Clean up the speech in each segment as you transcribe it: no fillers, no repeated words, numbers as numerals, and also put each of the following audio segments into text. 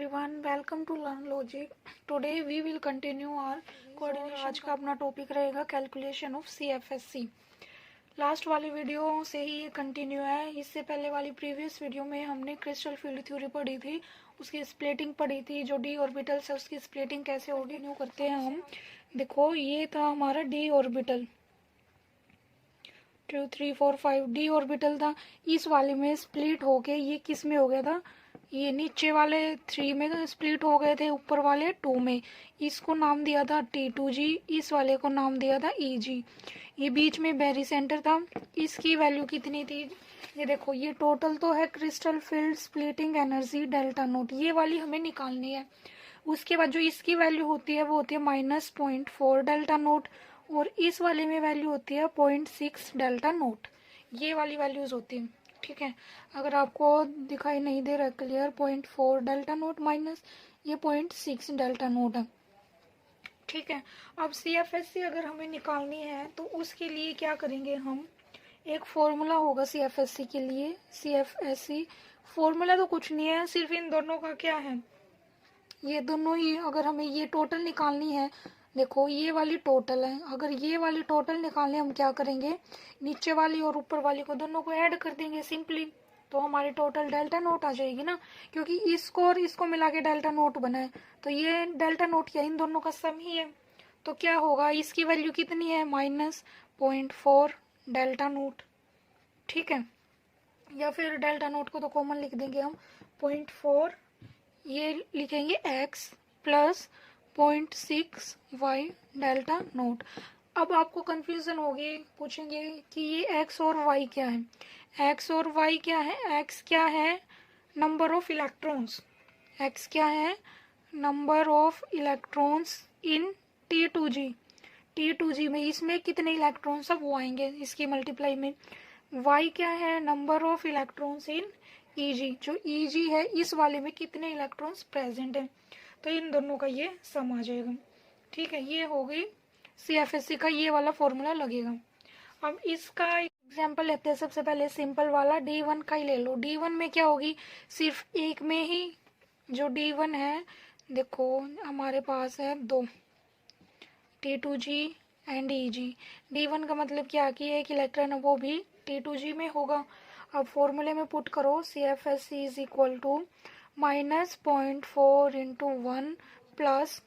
everyone, welcome to Learn Logic. Today we will continue our coordination. आज का अपना topic रहेगा कैलकुलेशन ऑफ CFSC. लास्ट वाली video से ही ये कंटिन्यू है. इससे पहले वाली प्रीवियस वीडियो में हमने क्रिस्टल फील्ड थ्योरी पढ़ी थी, उसकी स्प्लिटिंग पढ़ी थी. जो डी ऑर्बिटल्स है उसकी स्प्लिटिंग कैसे ऑर्डिन्यू करते हैं हम. देखो ये था हमारा डी ऑर्बिटल 2 3 4 5 डी ऑर्बिटल था. इस वाले में स्प्लिट होके ये किस में हो गया था, ये नीचे वाले 3 में स्प्लिट हो गए थे, ऊपर वाले 2 में. इसको नाम दिया था T2G, इस वाले को नाम दिया था EG. ये बीच में बेरी सेंटर था. इसकी वैल्यू कितनी थी, ये देखो. ये टोटल तो है crystal field splitting energy delta not, ये वाली हमें निकालनी है. उसके बाद जो इसकी वैल्यू होती है वो होती है -0.4 डेल्टा नोट, और इस वाले में वैल्यू होती है 0.6 डेल्टा नोट. ये वाली वैल्यूज होती है. ठीक है, अगर आपको दिखाई नहीं दे रहा क्लियर, 0.4 डेल्टा नोट माइनस ये 0.6 डेल्टा नोट है. ठीक है, अब CFSC अगर हमें निकालनी है तो उसके लिए क्या करेंगे हम, एक फॉर्मूला होगा CFSC के लिए. CFSC फॉर्मूला तो कुछ नहीं है, सिर्फ इन दोनों का क्या है, ये दोनों ही. अगर हमें ये टोटल निकालनी है, देखो ये वाली टोटल है, अगर ये वाली टोटल निकालने हम क्या करेंगे, नीचे वाली और ऊपर वाली को दोनों को ऐड कर देंगे सिंपली, तो हमारी टोटल डेल्टा नोट आ जाएगी ना, क्योंकि इसको और इसको मिला के डेल्टा नोट बना है. तो ये डेल्टा नोट क्या, इन दोनों का सम ही है. तो क्या होगा, इसकी वैल्यू कितनी है, -0.4 डेल्टा नोट. ठीक है, या फिर डेल्टा नोट को तो कॉमन लिख देंगे हम, 0.4 ये लिखेंगे x plus 0.6y delta naught. अब आपको कंफ्यूजन होगी, पूछेंगे कि ये x और y क्या है. x और y क्या है, x क्या है, नंबर ऑफ इलेक्ट्रॉन्स. x क्या है, number of electrons in T2G. T2G में इसमें कितने इलेक्ट्रॉन सब वो आएंगे इसकी मल्टीप्लाई में. y क्या है, number of electrons in EG. जो EG है इस वाले में कितने इलेक्ट्रॉन्स प्रेजेंट हैं, तो इन दोनों का ये सम आ जाएगा. ठीक है, ये हो गई CFSC का ये वाला फॉर्मूला लगेगा. अब इसका एग्जांपल लेते हैं. सबसे पहले सिंपल वाला D1 का ही ले लो. D1 में क्या होगी, सिर्फ एक में ही जो D1 है, देखो हमारे पास है 2 T2G एंड EG. D1 का मतलब क्या कि एक इलेक्ट्रॉन है वो भी T2G में होगा. अब फॉर्मूले में पुट करो, CFSC is equal to -0.4 into 1 plus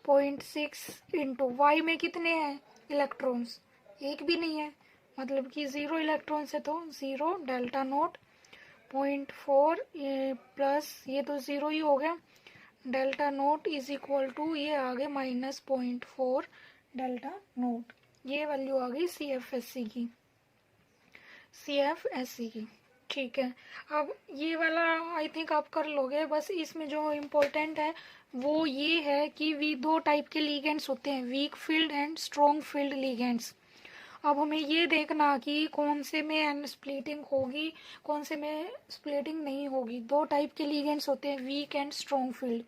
0.6 into y में कितने हैं इलेक्ट्रॉन्स, एक भी नहीं है, मतलब कि 0 इलेक्ट्रॉन्स है, तो 0 डेल्टा नोट. 0.4 प्लस ये तो 0 ही हो गया, delta not is equal to ये आ गए -0.4 डेल्टा नोट. ये वैल्यू आ गई CFSC की. ठीक है, अब ये वाला आई थिंक आप कर लोगे. बस इसमें जो इम्पोर्टेंट है वो ये है कि दो टाइप के लिगेंड्स होते हैं, weak field and strong field ligands. अब हमें ये देखना कि कौन से में एंड स्प्लिटिंग होगी, कौन से में स्प्लिटिंग नहीं होगी. दो टाइप के लिगेंड्स होते हैं, वीक एंड स्ट्रॉन्ग फील्ड.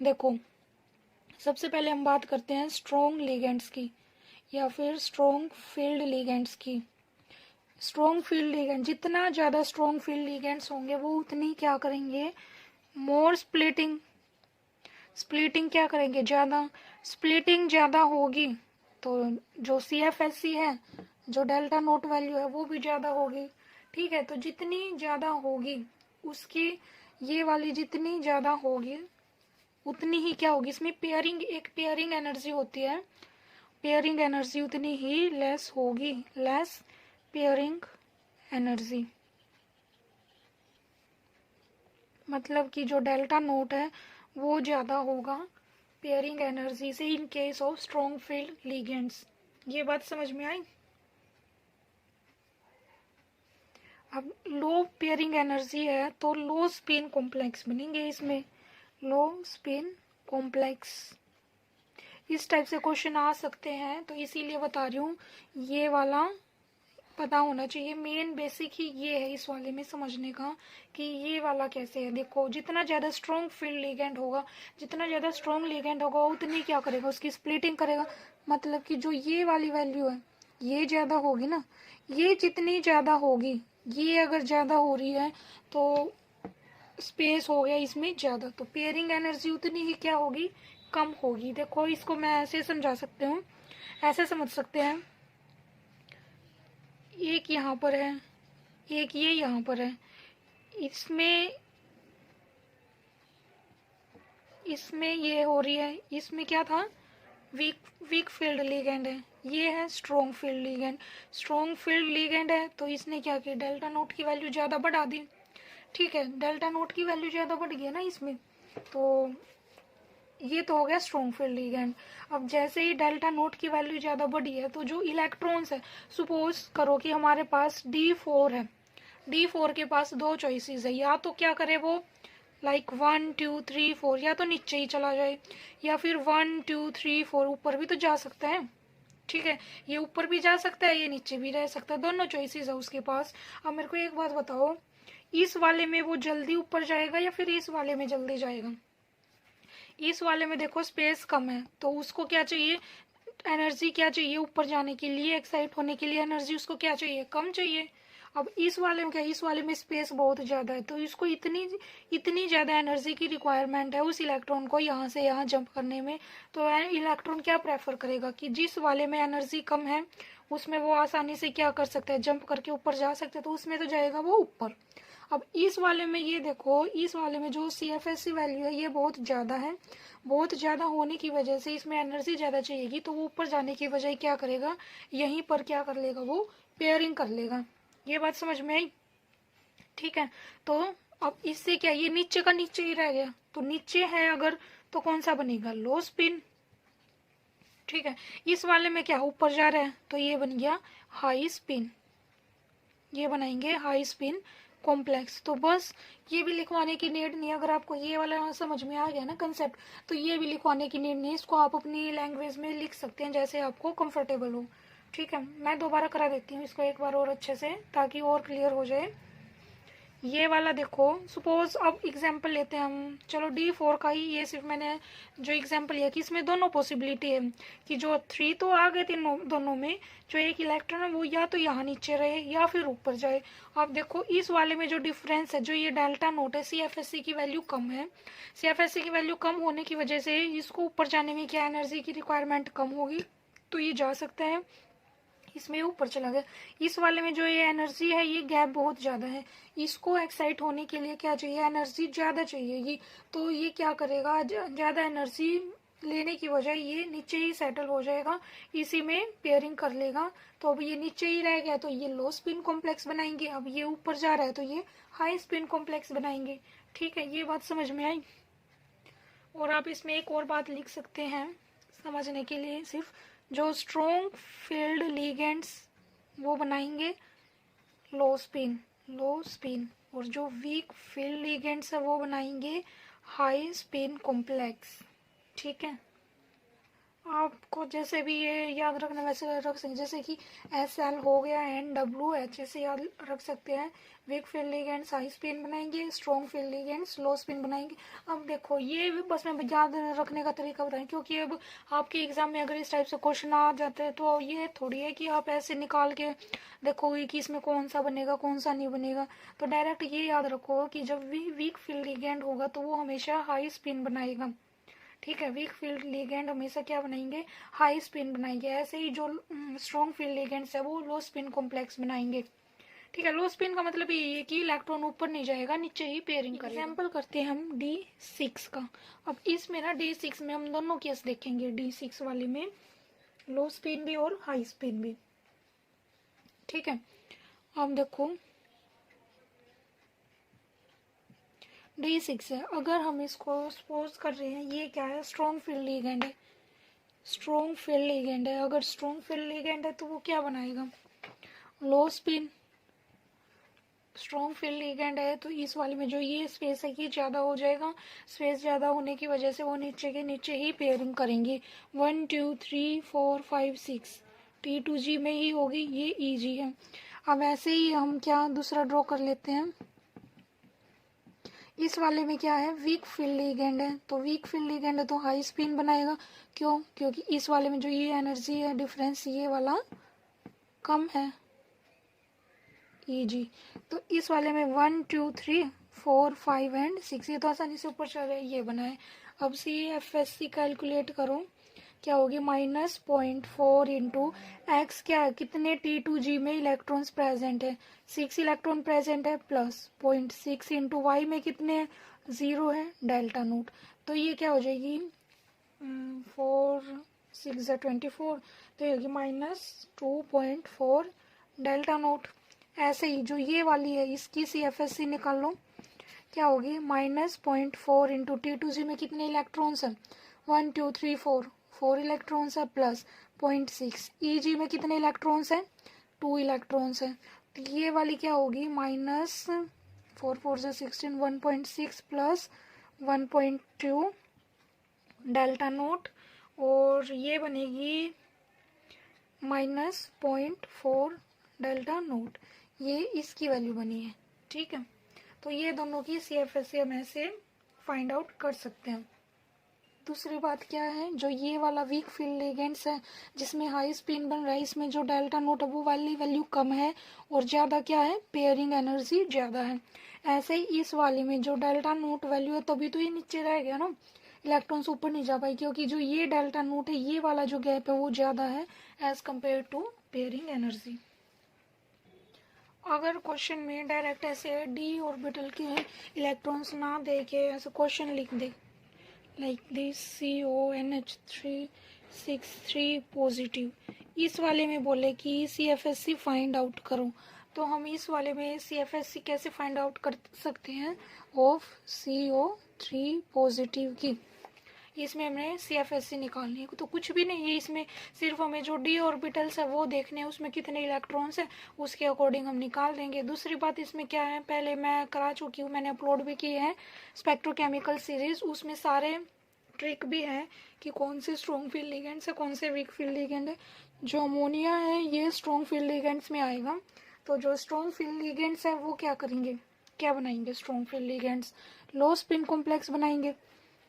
देखो सबसे पहले हम बात करते हैं स्ट्रॉन्ग लिगेंड्स की या फिर स्ट्रॉन्ग फील्ड लिगेंड्स की. स्ट्रॉन्ग फील्ड लिगेंड, जितना ज़्यादा स्ट्रॉन्ग फील्ड लिगेंड्स होंगे वो उतनी क्या करेंगे, मोर स्प्लिटिंग क्या करेंगे, ज़्यादा. स्प्लिटिंग ज़्यादा होगी तो जो CFSC है, जो डेल्टा नोट वैल्यू है वो भी ज़्यादा होगी. ठीक है, तो जितनी ज़्यादा होगी उसकी ये वाली जितनी ज़्यादा होगी उतनी ही क्या होगी, इसमें एक पेयरिंग एनर्जी होती है, पेयरिंग एनर्जी उतनी ही लेस होगी, लेस पेयरिंग एनर्जी. मतलब कि जो डेल्टा नोट है वो ज़्यादा होगा पेयरिंग एनर्जी से in case of strong field ligands. ये बात समझ में आई. अब लो पेयरिंग एनर्जी है तो लो स्पिन कॉम्प्लेक्स बनेंगे इसमें, लो स्पिन कॉम्प्लेक्स. इस टाइप से क्वेश्चन आ सकते हैं, तो इसीलिए बता रही हूँ ये वाला पता होना चाहिए. मेन बेसिक ही ये है इस वाले में समझने का कि ये वाला कैसे है. देखो जितना ज़्यादा स्ट्रॉन्ग फील्ड लिगेंड होगा, जितना ज़्यादा स्ट्रॉन्ग लिगेंड होगा उतनी क्या करेगा, उसकी स्प्लिटिंग करेगा. मतलब कि जो ये वाली वैल्यू है ये ज़्यादा होगी ना, ये जितनी ज़्यादा होगी, ये अगर ज़्यादा हो रही है तो स्पेस हो गया इसमें ज़्यादा, तो पेयरिंग एनर्जी उतनी ही क्या होगी, कम होगी। देखो इसको मैं ऐसे समझा सकते हूँ, ऐसे समझ सकते हैं, एक यहाँ पर है, एक ये यहाँ पर है, इसमें इसमें ये हो रही है, इसमें क्या था, वीक वीक फील्ड लिगेंड है, ये है strong field ligand. Strong field ligand है तो इसने क्या किया, डेल्टा नोट की वैल्यू ज़्यादा बढ़ा दी। ठीक है, डेल्टा नोट की वैल्यू ज़्यादा बढ़ गई है ना इसमें, तो ये तो हो गया स्ट्रॉन्ग फील्ड लिगेंड। अब जैसे ही डेल्टा नोट की वैल्यू ज़्यादा बढ़ी है तो जो इलेक्ट्रॉन्स है, सपोज करो कि हमारे पास D4 है, D4 के पास दो चॉइसेस है, या तो क्या करे वो, लाइक 1 2 3 4, या तो नीचे ही चला जाए, या फिर 1 2 3 4 ऊपर भी तो जा सकता है। ठीक है, ये ऊपर भी जा सकता है, ये नीचे भी रह सकता है, दोनों चॉइसेस है उसके पास। अब मेरे को एक बात बताओ, इस वाले में वो जल्दी ऊपर जाएगा या फिर इस वाले में जल्दी जाएगा। इस वाले में देखो स्पेस कम है, तो उसको क्या चाहिए, एनर्जी क्या चाहिए ऊपर जाने के लिए, एक्साइट होने के लिए एनर्जी उसको क्या चाहिए, कम चाहिए। अब इस वाले में क्या, इस वाले में स्पेस बहुत ज़्यादा है, तो इसको इतनी इतनी ज़्यादा एनर्जी की रिक्वायरमेंट है उस इलेक्ट्रॉन को यहाँ से यहाँ जंप करने में। तो इलेक्ट्रॉन क्या प्रेफर करेगा कि जिस वाले में एनर्जी कम है उसमें वो आसानी से क्या कर सकता है, जंप करके ऊपर जा सकते हैं, तो उसमें तो जाएगा वो ऊपर। अब इस वाले में ये देखो, इस वाले में जो CFSC वैल्यू है ये बहुत ज़्यादा है, बहुत ज़्यादा होने की वजह से इसमें एनर्जी ज़्यादा चाहिएगी, तो वो ऊपर जाने की बजाय क्या करेगा, यहीं पर क्या कर लेगा, वो पेयरिंग कर लेगा। ये बात समझ में आई। ठीक है, तो अब इससे क्या, ये नीचे का नीचे ही रह गया, तो नीचे है अगर तो कौन सा बनेगा, लो स्पिन। ठीक है, इस वाले में क्या ऊपर जा रहा है, तो ये बन गया हाई स्पिन, ये बनाएंगे हाई स्पिन कॉम्प्लेक्स। तो बस ये भी लिखवाने की नीड नहीं, अगर आपको ये वाला समझ में आ गया ना कंसेप्ट, तो ये भी लिखवाने की नीड नहीं, इसको आप अपनी लैंग्वेज में लिख सकते हैं जैसे आपको कंफर्टेबल हो। ठीक है, मैं दोबारा करा देती हूँ इसको एक बार और अच्छे से, ताकि और क्लियर हो जाए। ये वाला देखो, सपोज अब एग्जांपल लेते हैं हम, चलो D4 का ही, ये सिर्फ मैंने जो एग्जांपल लिया कि इसमें दोनों पॉसिबिलिटी है कि जो 3 तो आ गए तीनों, दोनों में जो एक इलेक्ट्रॉन है वो या तो यहाँ नीचे रहे या फिर ऊपर जाए। अब देखो इस वाले में जो डिफरेंस है, जो ये डेल्टा नोट है, CFSC की वैल्यू कम है, CFSC की वैल्यू कम होने की वजह से इसको ऊपर जाने में क्या एनर्जी की रिक्वायरमेंट कम होगी, तो ये जा सकता है, इसमें ऊपर चला गया। इस वाले में जो ये एनर्जी है, ये गैप बहुत ज़्यादा है, इसको एक्साइट होने के लिए क्या चाहिए, एनर्जी ज़्यादा चाहिएगी, तो ये क्या करेगा, ज़्यादा एनर्जी लेने की बजाय ये नीचे ही सेटल हो जाएगा, इसी में पेयरिंग कर लेगा। तो अब ये नीचे ही रह गया तो ये लो स्पिन कॉम्प्लेक्स बनाएंगे, अब ये ऊपर जा रहा है तो ये हाई स्पिन कॉम्प्लेक्स बनाएंगे। ठीक है, ये बात समझ में आई। और आप इसमें एक और बात लिख सकते हैं समझने के लिए, सिर्फ जो स्ट्रॉन्ग फील्ड लिगेंड्स वो बनाएंगे लो स्पिन, लो स्पिन, और जो वीक फील्ड लिगेंड्स है वो बनाएंगे हाई स्पिन कॉम्प्लेक्स। ठीक है, आपको जैसे भी ये याद रखना वैसे रख सकते, जैसे कि SL हो गया, NWH ऐसे याद रख सकते हैं। Weak field ligands high spin बनाएंगे, strong field ligands low spin बनाएंगे। अब देखो ये भी बस मैं याद रखने का तरीका बताएं, क्योंकि अब आपके एग्जाम में अगर इस टाइप से क्वेश्चन आ जाते हैं तो ये थोड़ी है कि आप ऐसे निकाल के देखोगे कि इसमें कौन सा बनेगा कौन सा नहीं बनेगा। तो डायरेक्ट ये याद रखो कि जब भी वीक फील्ड लिगेंड होगा तो वो हमेशा हाई स्पिन बनाएगा। ठीक है, वीक फील्ड लिगेंड हमेशा क्या बनाएंगे, हाई स्पिन बनाएंगे। ऐसे ही जो स्ट्रॉन्ग फील्ड लिगेंड्स है वो लो स्पिन कॉम्प्लेक्स बनाएंगे। ठीक है, लो स्पिन का मतलब ये है कि इलेक्ट्रॉन ऊपर नहीं जाएगा, नीचे ही पेयरिंग करेगा। एग्जांपल करते हैं हम D6 का। अब इसमें ना D6 में हम दोनों केस देखेंगे, D6 वाले में लो स्पिन भी और हाई स्पिन भी। ठीक है, अब देखो D6 है, अगर हम इसको सपोज कर रहे हैं, ये क्या है, स्ट्रॉन्ग फील्ड लिगेंड है, स्ट्रॉन्ग फील्ड लिगेंड है। अगर स्ट्रॉन्ग फील्ड लिगेंड है तो वो क्या बनाएगा, लो स्पिन। स्ट्रॉन्ग फील्ड लिगेंड है तो इस वाले में जो ये स्पेस है ये ज़्यादा हो जाएगा, स्पेस ज़्यादा होने की वजह से वो नीचे के नीचे ही पेयरिंग करेंगे। 1 2 3 4 5 6 T2G में ही होगी, ये EG है। अब ऐसे ही हम क्या दूसरा ड्रॉ कर लेते हैं। इस वाले में क्या है, वीक फील्ड लिगेंड है, तो वीक फील्ड लिगेंड है तो हाई स्पिन बनाएगा। क्यों, क्योंकि इस वाले में जो ये एनर्जी है डिफरेंस ये वाला कम है, EG। तो इस वाले में 1 2 3 4, 5 एंड 6, ये तो आसानी से ऊपर चल रहा है, ये बना है। अब CFSC कैलकुलेट करो, क्या होगी -0.4 इंटू एक्स, क्या है कितने T2G में इलेक्ट्रॉन्स प्रेजेंट है, 6 इलेक्ट्रॉन प्रेजेंट है, प्लस 0.6 इंटू वाई में कितने 0 है, डेल्टा नोट। तो ये क्या हो जाएगी 4 6 24, तो ये होगी -2.4 डेल्टा नोट। ऐसे ही जो ये वाली है इसकी CFSC निकाल लो, क्या होगी -0.4 इंटू T2G में कितने इलेक्ट्रॉन्स हैं 1 2 3 4 इलेक्ट्रॉन्स है, प्लस 0.6 EG में कितने इलेक्ट्रॉन्स हैं 2 इलेक्ट्रॉन्स हैं। तो ये वाली क्या होगी -4 4 से 16 1.6 प्लस 1.2 डेल्टा नोट, और ये बनेगी -0.4 डेल्टा नोट, ये इसकी वैल्यू बनी है। ठीक है, तो ये दोनों की CFSC हम ऐसे फाइंड आउट कर सकते हैं। दूसरी बात क्या है, जो ये वाला वीक फील्ड लिगेंड्स है जिसमें हाई स्पिन बन रहा है, इसमें जो डेल्टा नोट है वो वाली वैल्यू कम है और ज़्यादा क्या है पेयरिंग एनर्जी ज़्यादा है। ऐसे ही इस वाली में जो डेल्टा नोट वैल्यू है तभी तो ये नीचे रह गया ना, इलेक्ट्रॉन्स ऊपर नहीं जा पाई, क्योंकि जो ये डेल्टा नोट है ये वाला जो गैप है वो ज़्यादा है as compare to pairing energy. अगर क्वेश्चन में डायरेक्ट ऐसे डी ऑर्बिटल के इलेक्ट्रॉन्स ना दे के ऐसे क्वेश्चन लिख they like this CONH3 6 3 positive, इस वाले में बोले कि CFSC फाइंड आउट करो, तो हम इस वाले में CFSC कैसे फाइंड आउट कर सकते हैं ऑफ CO3 पॉजिटिव की। इसमें हमने CFSC निकालनी है, तो कुछ भी नहीं है इसमें, सिर्फ हमें जो डी ऑर्बिटल्स है वो देखने हैं, उसमें कितने इलेक्ट्रॉन्स हैं उसके अकॉर्डिंग हम निकाल देंगे। दूसरी बात इसमें क्या है, पहले मैं करा चुकी हूँ, मैंने अपलोड भी किए हैं स्पेक्ट्रोकेमिकल सीरीज, उसमें सारे ट्रिक भी है कि कौन से स्ट्रॉन्ग फील्ड लिगेंड्स है कौन से वीक फील्ड लिगेंड है। जो अमोनिया है ये स्ट्रॉन्ग फील्ड लिगेंड्स में आएगा, तो जो स्ट्रॉन्ग फील्ड लिगेंड्स है वो क्या करेंगे, क्या बनाएंगे strong field ligands, low spin complex बनाएंगे।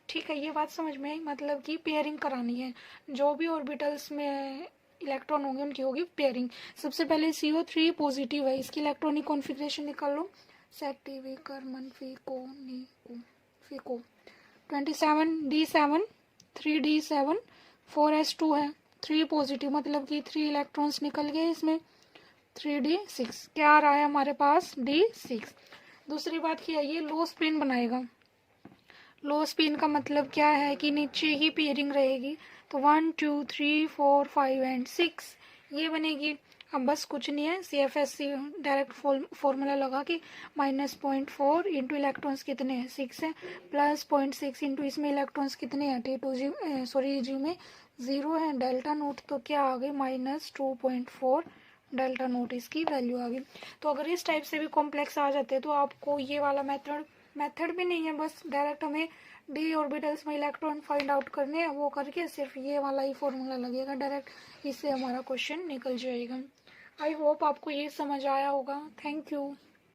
ठीक है, ये बात समझ में आई, मतलब कि पेयरिंग करानी है, जो भी ऑर्बिटल्स में इलेक्ट्रॉन होंगे उनकी होगी पेयरिंग। सबसे पहले CO3 पॉजिटिव है, इसकी इलेक्ट्रॉनिक कॉन्फ़िगरेशन निकाल लो, सेक्टिव कर्मन फीको निको फीको 27 D7 3D7 4s2 है, 3 पॉजिटिव मतलब कि 3 इलेक्ट्रॉन्स निकल गए इसमें, 3D6 क्या आ रहा है हमारे पास D6। दूसरी बात क्या है, ये लो स्पिन बनाएगा, लो स्पिन का मतलब क्या है कि नीचे ही पेयरिंग रहेगी, तो 1 2 3 4 5 एंड 6 ये बनेगी। अब बस कुछ नहीं है, CFSC डायरेक्ट फॉर्मूला लगा के -0.4 इंटू इलेक्ट्रॉन्स कितने हैं 6 है, प्लस 0.6 इंटू इसमें इलेक्ट्रॉन्स कितने हैं T2G जी में 0 है, डेल्टा नोट तो क्या आ गई -2.4 डेल्टा नोट इसकी वैल्यू आ गई। तो अगर इस टाइप से भी कॉम्प्लेक्स आ जाते हैं तो आपको ये वाला मेथड भी नहीं है, बस डायरेक्ट हमें डी ऑर्बिटल्स में इलेक्ट्रॉन फाइंड आउट करने हैं, वो करके सिर्फ ये वाला ही फॉर्मूला लगेगा डायरेक्ट, इससे हमारा क्वेश्चन निकल जाएगा। आई होप आपको ये समझ आया होगा। Thank you.